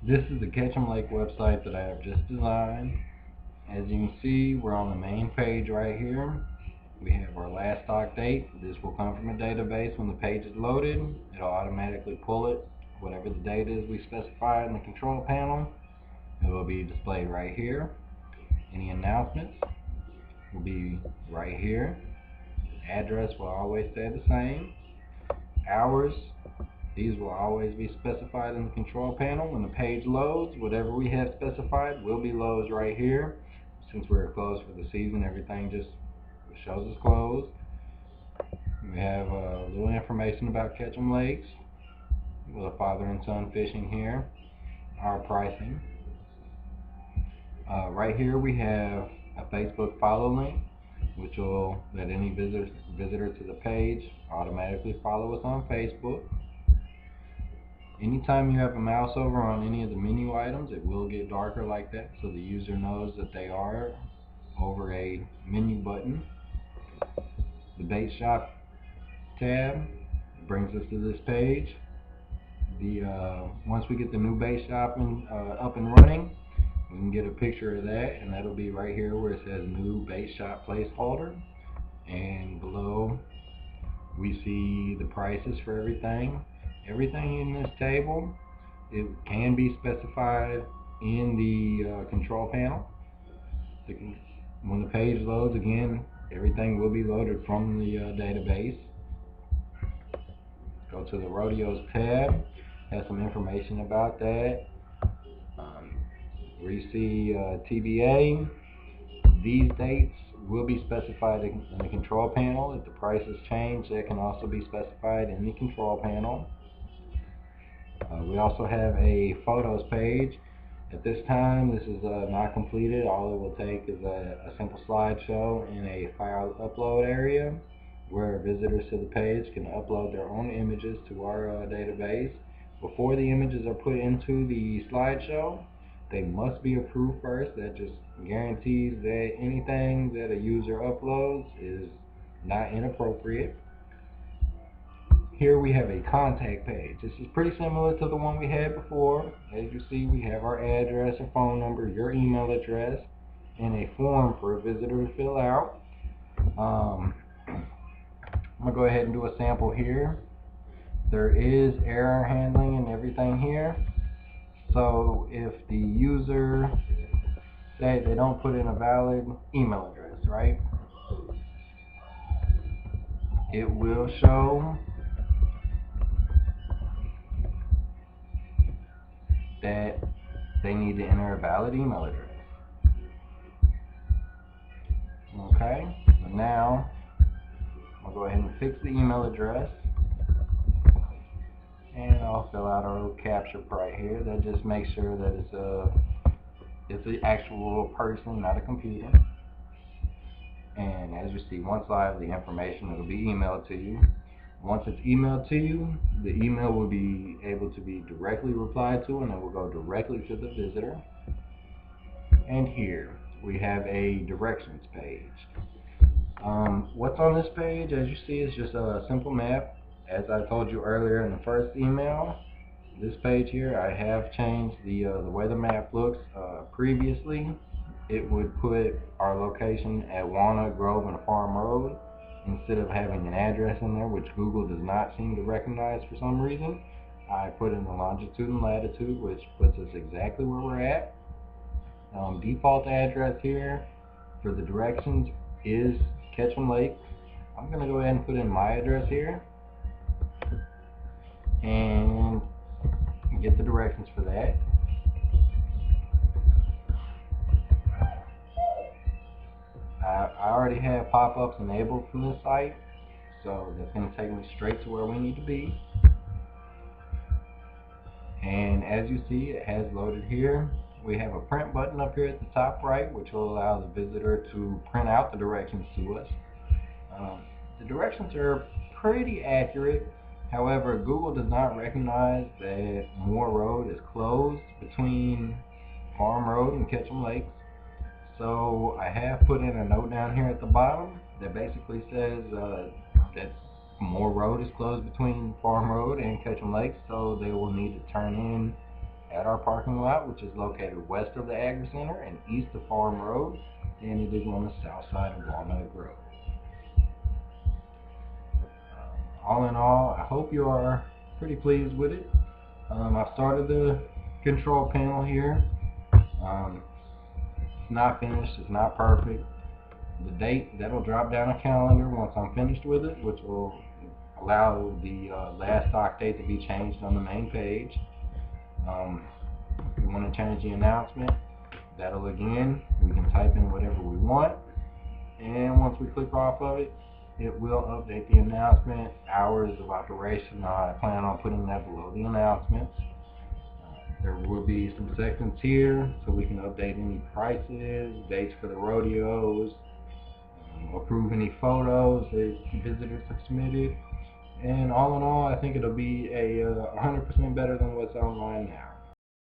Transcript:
This is the Ketchum Lake website that I have just designed. As you can see, we're on the main page right here. We have our last stock date. This will come from a database. When the page is loaded, it'll automatically pull it, whatever the date is we specify in the control panel. It will be displayed right here. Any announcements will be right here. Address will always stay the same. Hours, these will always be specified in the control panel. When the page loads, whatever we have specified will be loaded right here. Since we're closed for the season, everything just shows us closed. We have a little information about Ketchum Lakes with a father and son fishing here. Our pricing. Right here we have a Facebook follow link, which will let any visitor to the page automatically follow us on Facebook. Anytime you have a mouse over on any of the menu items, it will get darker like that, so the user knows that they are over a menu button. The bait shop tab brings us to this page. Once we get the new bait shop up and running, we can get a picture of that, and that'll be right here where it says new bait shop placeholder. And below we see the prices for everything. Everything in this table, it can be specified in the control panel. When the page loads again, everything will be loaded from the database. Go to the rodeos tab, has some information about that. Where you see TBA, these dates will be specified in the control panel. If the prices change, that can also be specified in the control panel. We also have a photos page. At this time, this is not completed. All it will take is a simple slideshow in a file upload area where visitors to the page can upload their own images to our database. Before the images are put into the slideshow, they must be approved first. That just guarantees that anything that a user uploads is not inappropriate. Here we have a contact page. This is pretty similar to the one we had before. As you see, we have our address and phone number, your email address, and a form for a visitor to fill out. I'm going to go ahead and do a sample here. There is error handling and everything here. So if the user, say they don't put in a valid email address, right? It will show that they need to enter a valid email address. Okay, so now I'll go ahead and fix the email address, and I'll fill out our little captcha right here. That just makes sure that it's an actual person, not a computer. And as you see, once I have the information, it'll be emailed to you. Once it's emailed to you, the email will be able to be directly replied to, and it will go directly to the visitor. And here we have a directions page. What's on this page, as you see, is just a simple map. As I told you earlier in the first email, this page here, I have changed the way the map looks. Previously, it would put our location at Walnut Grove and Farm Road instead of having an address in there, which Google does not seem to recognize for some reason. I put in the longitude and latitude, which puts us exactly where we're at. Default address here for the directions is Ketchum Lake. I'm going to go ahead and put in my address here and get the directions for that. I already have pop-ups enabled from this site, so that's going to take me straight to where we need to be. And as you see, it has loaded here. We have a print button up here at the top right, which will allow the visitor to print out the directions to us. The directions are pretty accurate. However, Google does not recognize that Moore Road is closed between Farm Road and Ketchum Lakes. So I have put in a note down here at the bottom that basically says that Moore Road is closed between Farm Road and Ketchum Lakes, so they will need to turn in at our parking lot, which is located west of the Agri Center and east of Farm Road, and it is on the south side of Walnut Grove. All in all, I hope you are pretty pleased with it. I started the control panel here. It's not finished, it's not perfect. The date, that'll drop down a calendar once I'm finished with it, which will allow the last stock date to be changed on the main page. If we want to change the announcement, that'll again, we can type in whatever we want, and once we click off of it, it will update the announcement, hours of operation. I plan on putting that below the announcements. There will be some sections here so we can update any prices, dates for the rodeos, approve any photos that visitors have submitted, and all in all, I think it'll be a 100% better than what's online now.